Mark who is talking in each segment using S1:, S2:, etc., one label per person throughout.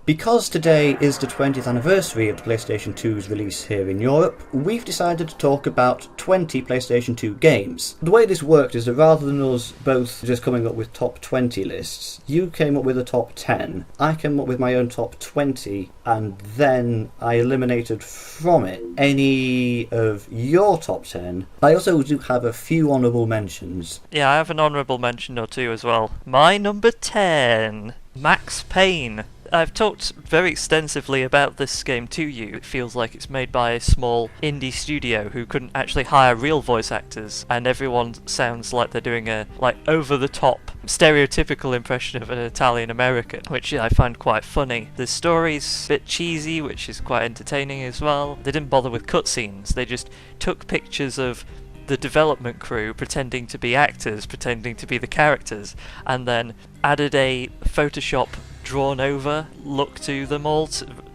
S1: Because today is the 20th anniversary of the PlayStation 2's release here in Europe, we've decided to talk about 20 PlayStation 2 games. The way this worked is that rather than us both just coming up with top 20 lists, you came up with a top 10, I came up with my own top 20, and then I eliminated from it any of your top 10. I also do have a few honourable mentions.
S2: Yeah, I have an honourable mention or two as well. My number 10, Max Payne. I've talked very extensively about this game to you. It feels like it's made by a small indie studio who couldn't actually hire real voice actors, and everyone sounds like they're doing a over-the-top, stereotypical impression of an Italian American, which I find quite funny. The story's a bit cheesy, which is quite entertaining as well. They didn't bother with cutscenes, they just took pictures of the development crew pretending to be actors, pretending to be the characters, and then added a Photoshop drawn over look to them all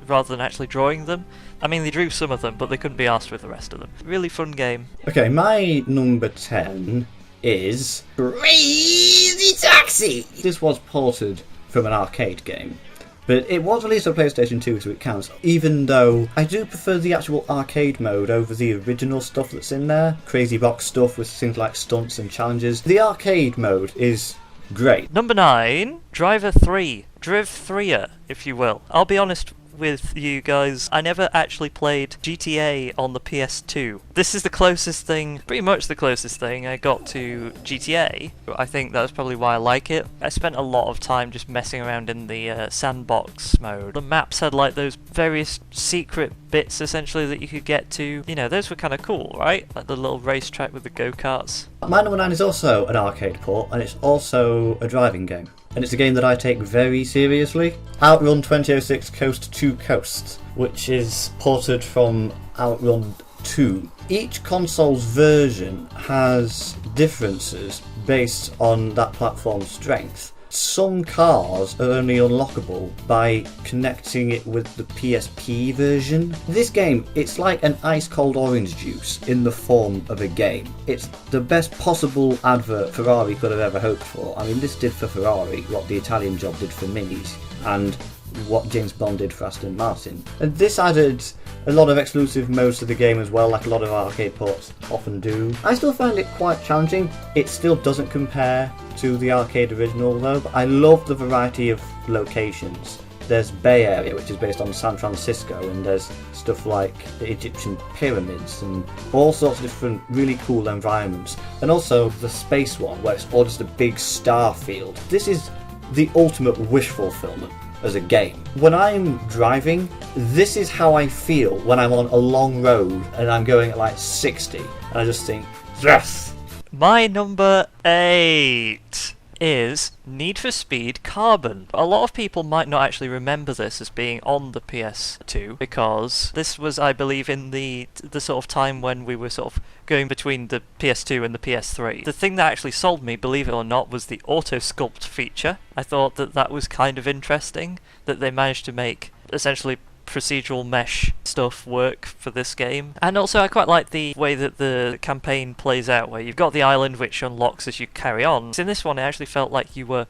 S2: rather than actually drawing them. I mean, they drew some of them, but they couldn't be asked with the rest of them. Really fun game.
S1: Okay, my number 10 is Crazy Taxi! This was ported from an arcade game, but it was released on PlayStation 2, so it counts, even though I do prefer the actual arcade mode over the original stuff that's in there. Crazy box stuff with things like stunts and challenges. The arcade mode is great.
S2: Number 9, Driver 3. DaZlingWalkthroughs, if you will. I'll be honest with you guys, I never actually played GTA on the PS2. This is the closest thing, pretty much the closest thing I got to GTA. I think that's probably why I like it. I spent a lot of time just messing around in the sandbox mode. The maps had like those various secret bits essentially that you could get to. You know, those were kind of cool, right? Like the little racetrack with the go-karts.
S1: My number 9 is also an arcade port, and it's also a driving game. And it's a game that I take very seriously. OUTRUN 2006 Coast to Coast, which is ported from OUTRUN 2. Each console's version has differences based on that platform's strength. Some cars are only unlockable by connecting it with the PSP version. This game, it's like an ice-cold orange juice in the form of a game. It's the best possible advert Ferrari could have ever hoped for. I mean, this did for Ferrari what the Italian job did for Minis, and what James Bond did for Aston Martin. And this added a lot of exclusive modes to the game as well, like a lot of arcade ports often do. I still find it quite challenging. It still doesn't compare to the arcade original though, but I love the variety of locations. There's Bay Area, which is based on San Francisco, and there's stuff like the Egyptian pyramids and all sorts of different really cool environments. And also the space one, where it's all just a big star field. This is the ultimate wish fulfillment as a game. When I'm driving, this is how I feel when I'm on a long road and I'm going at like 60, and I just think, yes!
S2: My number 8 is Need for Speed Carbon. A lot of people might not actually remember this as being on the PS2, because this was, I believe, in the sort of time when we were sort of going between the PS2 and the PS3. The thing that actually sold me, believe it or not, was the auto sculpt feature. I thought that was kind of interesting, that they managed to make essentially procedural mesh stuff work for this game. And also I quite like the way that the campaign plays out, where you've got the island which unlocks as you carry on. So in this one it actually felt like you were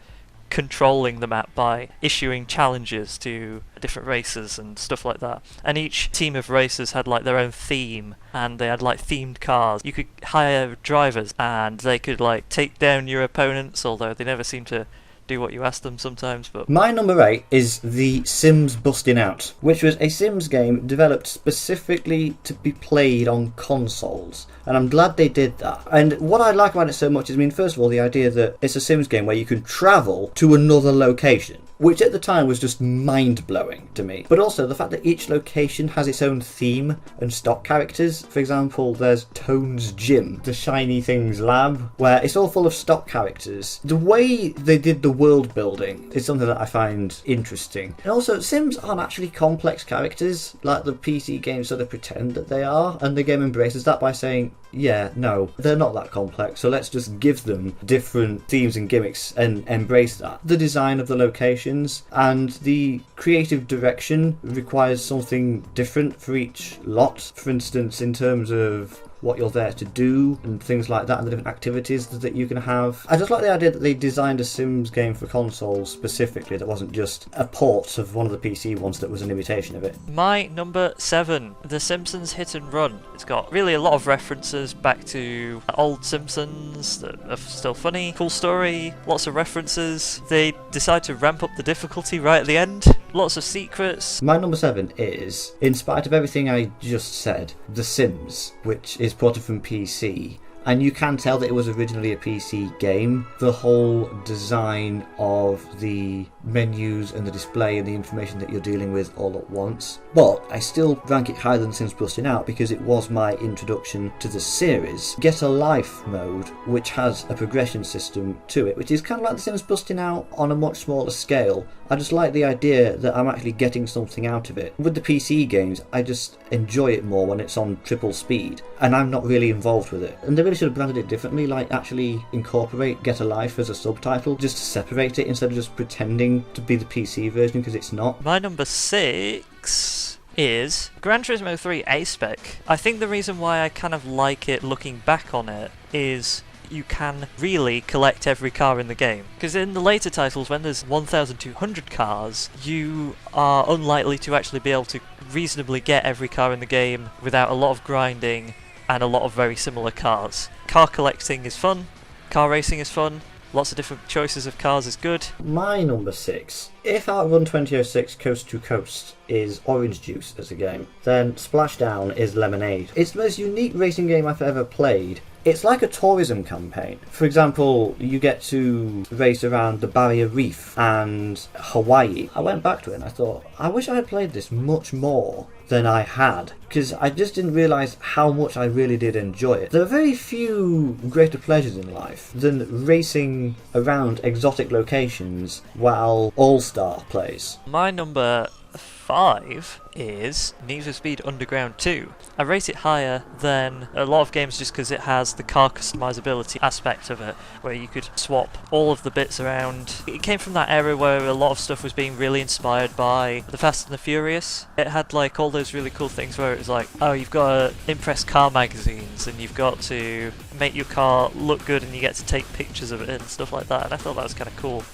S2: controlling the map by issuing challenges to different races and stuff like that. And each team of racers had like their own theme, and they had like themed cars. You could hire drivers and they could like take down your opponents, although they never seem to do what you ask them sometimes. But
S1: my number 8 is The Sims Bustin Out, which was a Sims game developed specifically to be played on consoles, and I'm glad they did that. And what I like about it so much is, I mean, first of all, the idea that it's a Sims game where you can travel to another location, which at the time was just mind-blowing to me. But also the fact that each location has its own theme and stock characters. For example, there's Tone's Gym, the Shiny Things Lab, where it's all full of stock characters. The way they did the world building is something that I find interesting. And also, Sims aren't actually complex characters like the PC games sort of pretend that they are, and the game embraces that by saying, yeah, no, they're not that complex, so let's just give them different themes and gimmicks and embrace that. The design of the locations and the creative direction requires something different for each lot. For instance, in terms of what you're there to do and things like that, and the different activities that you can have. I just like the idea that they designed a Sims game for consoles specifically that wasn't just a port of one of the PC ones that was an imitation of it.
S2: My number 7, The Simpsons Hit and Run. It's got really a lot of references back to old Simpsons that are still funny. Cool story, lots of references. They decide to ramp up the difficulty right at the end. Lots of secrets.
S1: My number 7 is, in spite of everything I just said, The Sims, which is ported from PC. And you can tell that it was originally a PC game. The whole design of the menus and the display and the information that you're dealing with all at once. But I still rank it higher than Sims Bustin Out because it was my introduction to the series. Get a Life mode, which has a progression system to it, which is kind of like the Sims Bustin Out on a much smaller scale. I just like the idea that I'm actually getting something out of it. With the PC games, I just enjoy it more when it's on triple speed, and I'm not really involved with it. And they really should have branded it differently, like actually incorporate Get a Life as a subtitle, just to separate it instead of just pretending to be the PC version, because it's not.
S2: My number 6 is Gran Turismo 3 A-Spec. I think the reason why I kind of like it looking back on it is you can really collect every car in the game. Because in the later titles, when there's 1,200 cars, you are unlikely to actually be able to reasonably get every car in the game without a lot of grinding and a lot of very similar cars. Car collecting is fun, car racing is fun, lots of different choices of cars is good.
S1: My number 6. If OUTRUN 2006 Coast to Coast is orange juice as a game, then Splashdown is lemonade. It's the most unique racing game I've ever played. It's like a tourism campaign. For example, you get to race around the Barrier Reef and Hawaii. I went back to it and I thought, I wish I had played this much more than I had, because I just didn't realise how much I really did enjoy it. There are very few greater pleasures in life than racing around exotic locations while All-Star plays.
S2: My number 5 is Need for Speed Underground 2. I rate it higher than a lot of games just because it has the car customizability aspect of it, where you could swap all of the bits around. It came from that era where a lot of stuff was being really inspired by the Fast and the Furious. It had like all those really cool things where it was like, oh, you've got to impress car magazines and you've got to make your car look good and you get to take pictures of it and stuff like that, and I thought that was kind of cool.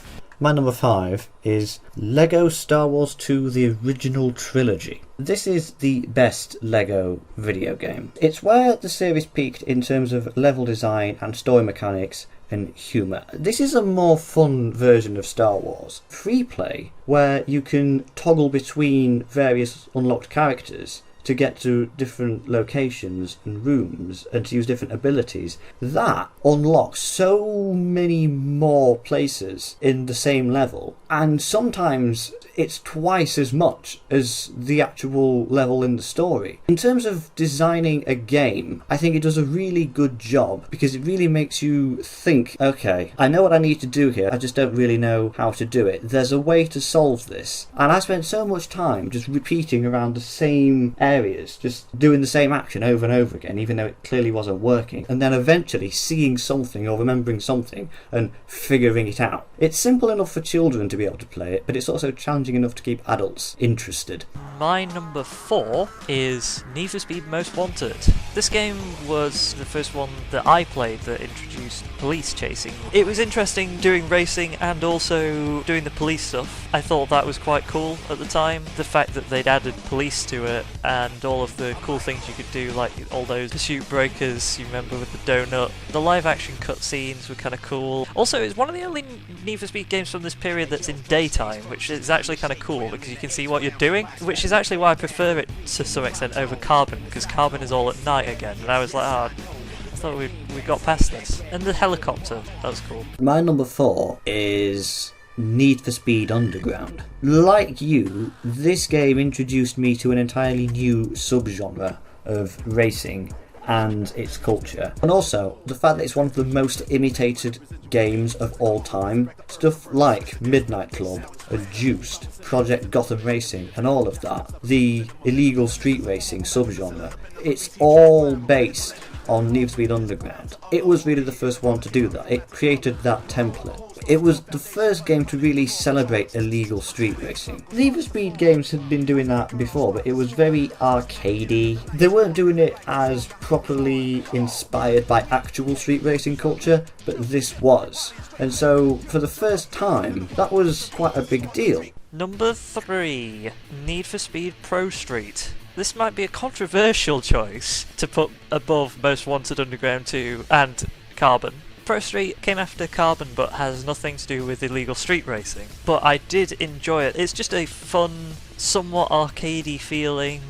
S1: My number 5 is LEGO Star Wars 2 The Original Trilogy. This is the best LEGO video game. It's where the series peaked in terms of level design and story mechanics and humour. This is a more fun version of Star Wars. Free play, where you can toggle between various unlocked characters to get to different locations and rooms and to use different abilities. That unlocks so many more places in the same level, and sometimes it's twice as much as the actual level in the story. In terms of designing a game, I think it does a really good job because it really makes you think, okay, I know what I need to do here, I just don't really know how to do it. There's a way to solve this. And I spent so much time just repeating around the same areas, just doing the same action over and over again, even though it clearly wasn't working, and then eventually seeing something or remembering something and figuring it out. It's simple enough for children to be able to play it, but it's also challenging enough to keep adults interested.
S2: My number 4 is Need for Speed Most Wanted. This game was the first one that I played that introduced police chasing. It was interesting doing racing and also doing the police stuff. I thought that was quite cool at the time. The fact that they'd added police to it and all of the cool things you could do, like all those pursuit breakers you remember with the donut. The live action cutscenes were kind of cool. Also, it's one of the only Need for Speed games from this period that's in daytime, which is actually kind of cool because you can see what you're doing, which is actually why I prefer it to some extent over Carbon, because Carbon is all at night again, and I was like, I thought we got past this. And the helicopter, that was cool.
S1: My number 4 is Need for Speed Underground. Like you, this game introduced me to an entirely new subgenre of racing and its culture. And also, the fact that it's one of the most imitated games of all time. Stuff like Midnight Club and Juiced, Project Gotham Racing and all of that. The illegal street racing subgenre. It's all based on Need for Speed Underground. It was really the first one to do that. It created that template. It was the first game to really celebrate illegal street racing. Need for Speed games had been doing that before, but it was very arcadey. They weren't doing it as properly inspired by actual street racing culture, but this was. And so, for the first time, that was quite a big deal.
S2: Number 3, Need for Speed Pro Street. This might be a controversial choice to put above Most Wanted Underground 2 and Carbon. Pro Street came after Carbon but has nothing to do with illegal street racing. But I did enjoy it. It's just a fun, somewhat arcadey feeling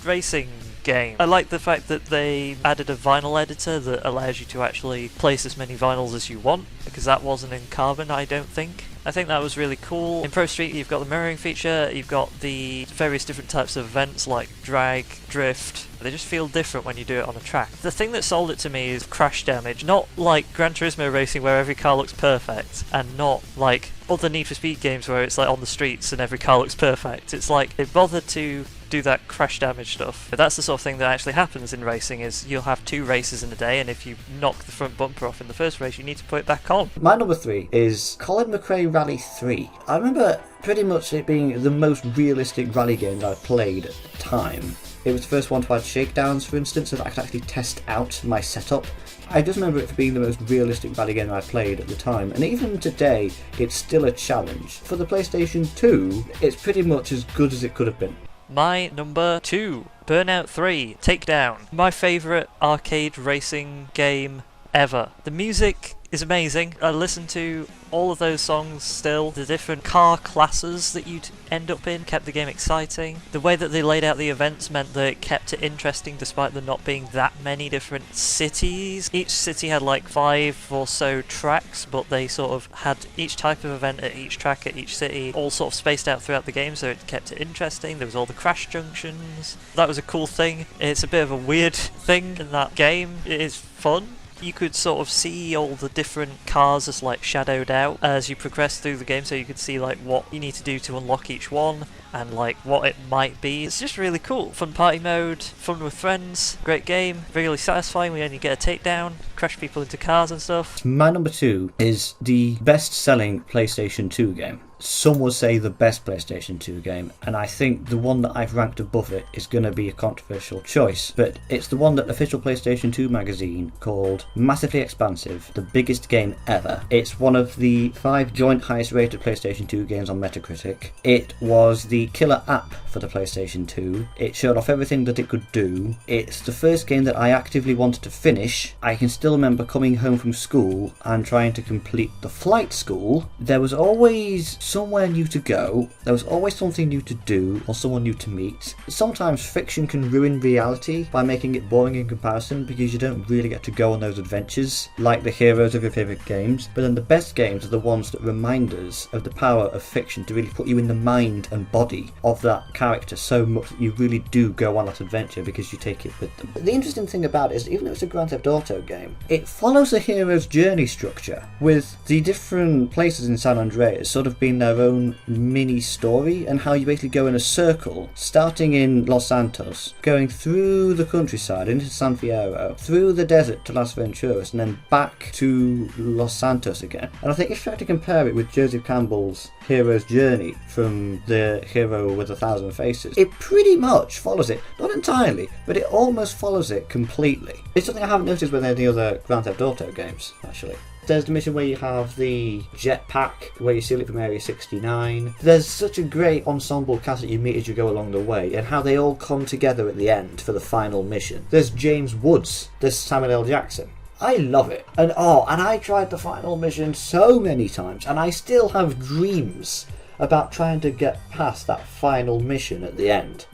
S2: racing game. I like the fact that they added a vinyl editor that allows you to actually place as many vinyls as you want, because that wasn't in Carbon, I don't think. I think that was really cool. In Pro Street you've got the mirroring feature, you've got the various different types of events like drag, drift. They just feel different when you do it on a track. The thing that sold it to me is crash damage, not like Gran Turismo racing where every car looks perfect, and not like other Need for Speed games where it's like on the streets and every car looks perfect. It's like it bothered to do that crash damage stuff. But that's the sort of thing that actually happens in racing, is you'll have 2 races in a day, and if you knock the front bumper off in the first race, you need to put it back on.
S1: My number 3 is Colin McRae Rally 3. I remember pretty much it being the most realistic rally game that I played at the time. It was the first one to add shakedowns, for instance, so that I could actually test out my setup. I just remember it for being the most realistic rally game I played at the time, and even today, it's still a challenge. For the PlayStation 2, it's pretty much as good as it could have been.
S2: My number 2, Burnout 3, Takedown. My favourite arcade racing game ever. The music is amazing. I listen to all of those songs still. The different car classes that you'd end up in kept the game exciting. The way that they laid out the events meant that it kept it interesting despite there not being that many different cities. Each city had like 5 or so tracks, but they sort of had each type of event at each track at each city, all sort of spaced out throughout the game, so it kept it interesting. There was all the crash junctions. That was a cool thing. It's a bit of a weird thing in that game. It is fun. You could sort of see all the different cars as like shadowed out as you progress through the game, so you could see like what you need to do to unlock each one and like what it might be. It's just really cool. Fun party mode, fun with friends, great game, really satisfying when you get a takedown, crash people into cars and stuff.
S1: My number 2 is the best-selling PlayStation 2 game. Some would say the best PlayStation 2 game, and I think the one that I've ranked above it is going to be a controversial choice, but it's the one that official PlayStation 2 magazine called Massively Expansive, the biggest game ever. It's one of the 5 joint highest rated PlayStation 2 games on Metacritic. It was the killer app for the PlayStation 2. It showed off everything that it could do. It's the first game that I actively wanted to finish. I can still remember coming home from school and trying to complete the flight school. There was always somewhere new to go, there was always something new to do or someone new to meet. Sometimes fiction can ruin reality by making it boring in comparison because you don't really get to go on those adventures like the heroes of your favourite games, but then the best games are the ones that remind us of the power of fiction to really put you in the mind and body of that character so much that you really do go on that adventure because you take it with them. The interesting thing about it is, even though it's a Grand Theft Auto game, it follows the hero's journey structure, with the different places in San Andreas sort of being their own mini story, and how you basically go in a circle, starting in Los Santos, going through the countryside into San Fierro, through the desert to Las Venturas, and then back to Los Santos again. And I think if you try to compare it with Joseph Campbell's hero's journey from the hero with 1,000 faces, it pretty much follows it. Not entirely, but it almost follows it completely. It's something I haven't noticed with any other Grand Theft Auto games, actually. There's the mission where you have the jetpack, where you steal it from Area 69. There's such a great ensemble cast that you meet as you go along the way, and how they all come together at the end for the final mission. There's James Woods, there's Samuel L. Jackson. I love it. And I tried the final mission so many times, and I still have dreams about trying to get past that final mission at the end.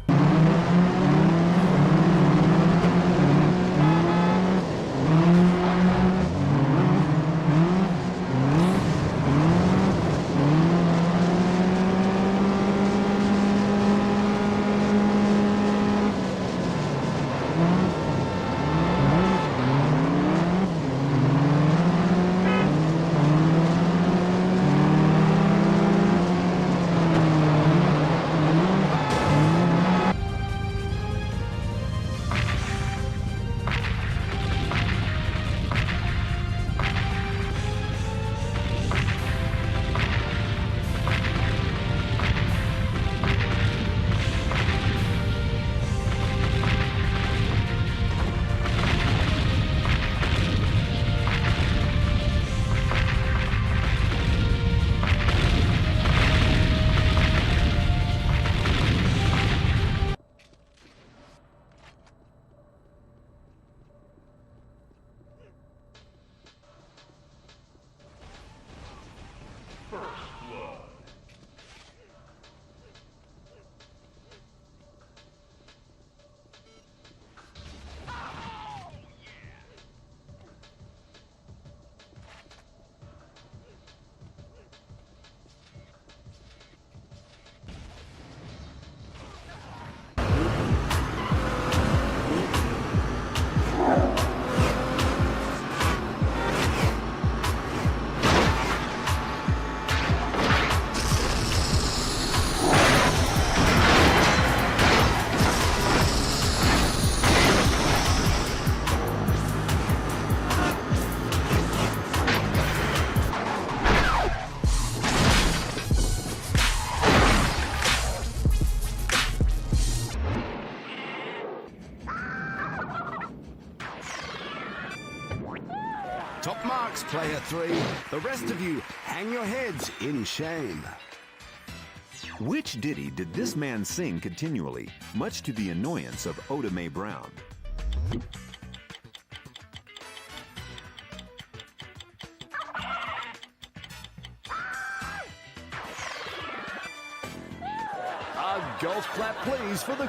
S3: box, player 3. The rest of you, hang your heads in shame.
S4: Which ditty did this man sing continually, much to the annoyance of Oda Mae Brown?
S3: A golf clap, please, for the...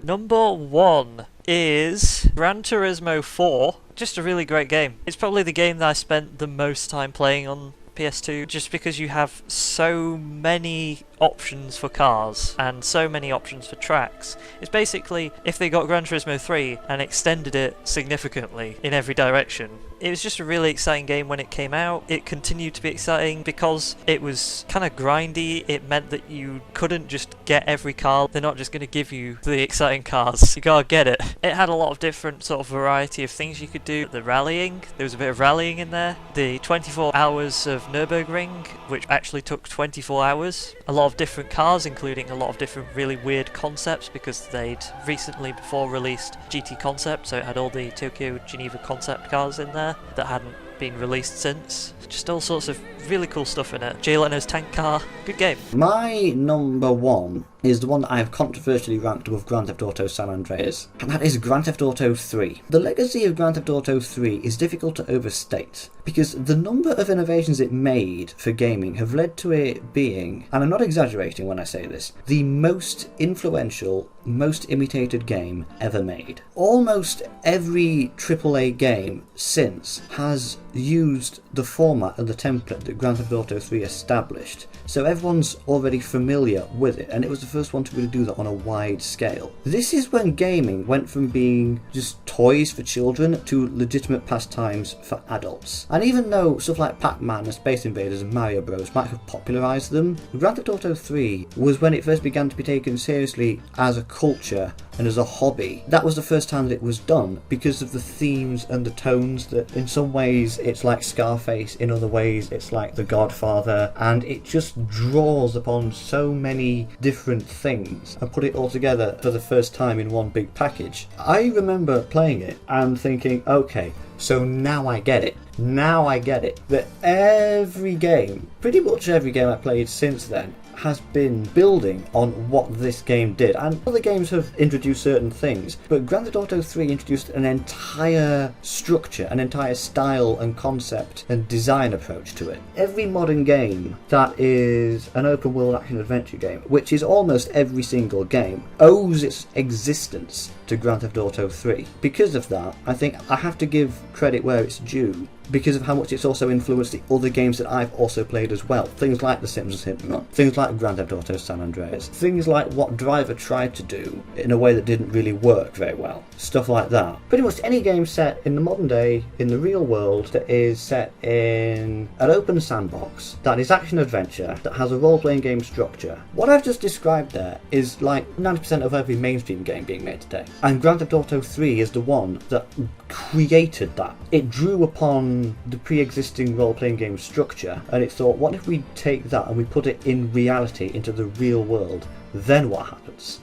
S2: Number 1 is Gran Turismo 4. Just a really great game. It's probably the game that I spent the most time playing on PS2, just because you have so many options for cars and so many options for tracks. It's basically if they got Gran Turismo 3 and extended it significantly in every direction. It was just a really exciting game when it came out. It continued to be exciting because it was kind of grindy. It meant that you couldn't just get every car. They're not just going to give you the exciting cars. You gotta get it. It had a lot of different sort of variety of things you could do. The rallying, there was a bit of rallying in there. The 24 hours of Nürburgring, which actually took 24 hours. A lot of different cars, including a lot of different really weird concepts, because they'd recently before released GT Concept, so it had all the Tokyo Geneva concept cars in there that hadn't been released since. Just all sorts of really cool stuff in it. Jay Leno's tank car, good game.
S1: My number 1 is the one that I have controversially ranked above Grand Theft Auto San Andreas, and that is Grand Theft Auto 3. The legacy of Grand Theft Auto 3 is difficult to overstate, because the number of innovations it made for gaming have led to it being, and I'm not exaggerating when I say this, the most influential, most imitated game ever made. Almost every AAA game since has used the format and the template that Grand Theft Auto 3 established, so everyone's already familiar with it, and it was the first one to really do that on a wide scale. This is when gaming went from being just toys for children to legitimate pastimes for adults. And even though stuff like Pac-Man and Space Invaders and Mario Bros might have popularised them, Grand Theft Auto 3 was when it first began to be taken seriously as a culture and as a hobby. That was the first time that it was done, because of the themes and the tones that in some ways it's like Scarface, in other ways it's like The Godfather, and it just draws upon so many different things and put it all together for the first time in one big package. I remember playing it and thinking, okay, so now I get it. Now I get it. That every game, pretty much every game I played since then, has been building on what this game did. And other games have introduced certain things, but Grand Theft Auto 3 introduced an entire structure, an entire style and concept and design approach to it. Every modern game that is an open world action adventure game, which is almost every single game, owes its existence to Grand Theft Auto 3. Because of that, I think I have to give credit where it's due, because of how much it's also influenced the other games that I've also played as well. Things like The Simpsons Hit and Run, things like Grand Theft Auto San Andreas, things like what Driver tried to do in a way that didn't really work very well. Stuff like that. Pretty much any game set in the modern day, in the real world, that is set in an open sandbox, that is action-adventure, that has a role-playing game structure. What I've just described there is like 90% of every mainstream game being made today. And Grand Theft Auto 3 is the one that created that. It drew upon the pre-existing role-playing game structure, and it thought, what if we take that and we put it in reality into the real world? Then what happens?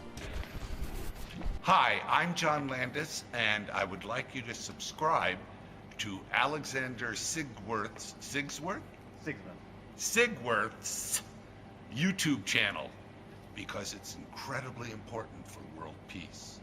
S5: Hi, I'm John Landis, and I would like you to subscribe to Alexander Sigworth's YouTube channel, because it's incredibly important for world peace.